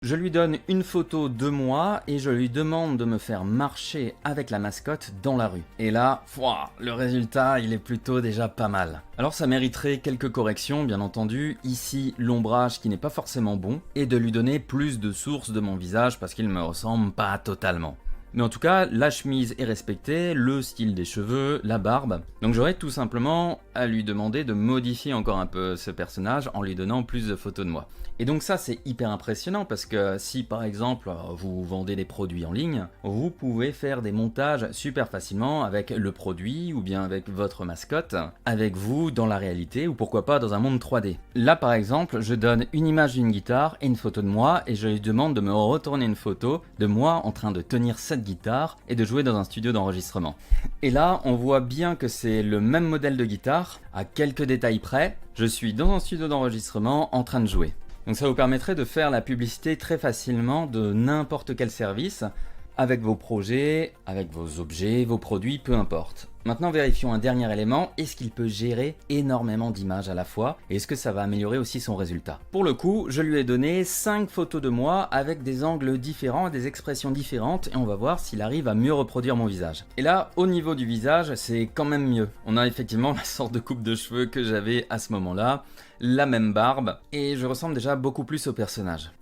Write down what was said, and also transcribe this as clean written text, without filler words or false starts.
Je lui donne une photo de moi et je lui demande de me faire marcher avec la mascotte dans la rue. Et là, le résultat, il est plutôt déjà pas mal. Alors ça mériterait quelques corrections, bien entendu. Ici, l'ombrage qui n'est pas forcément bon, et de lui donner plus de sources de mon visage parce qu'il me ressemble pas totalement. Mais en tout cas, la chemise est respectée, le style des cheveux, la barbe. Donc j'aurais tout simplement à lui demander de modifier encore un peu ce personnage en lui donnant plus de photos de moi. Et donc ça c'est hyper impressionnant parce que si par exemple vous vendez des produits en ligne, vous pouvez faire des montages super facilement avec le produit ou bien avec votre mascotte, avec vous dans la réalité ou pourquoi pas dans un monde 3D. Là par exemple, je donne une image d'une guitare et une photo de moi et je lui demande de me retourner une photo de moi en train de tenir cette guitare et de jouer dans un studio d'enregistrement. Et là, on voit bien que c'est le même modèle de guitare, à quelques détails près. Je suis dans un studio d'enregistrement en train de jouer. Donc ça vous permettrait de faire la publicité très facilement de n'importe quel service, avec vos projets, avec vos objets, vos produits, peu importe. Maintenant vérifions un dernier élément, est-ce qu'il peut gérer énormément d'images à la fois et est-ce que ça va améliorer aussi son résultat? Pour le coup, je lui ai donné 5 photos de moi avec des angles différents et des expressions différentes et on va voir s'il arrive à mieux reproduire mon visage. Et là, au niveau du visage, c'est quand même mieux. On a effectivement la sorte de coupe de cheveux que j'avais à ce moment-là, la même barbe et je ressemble déjà beaucoup plus au personnage.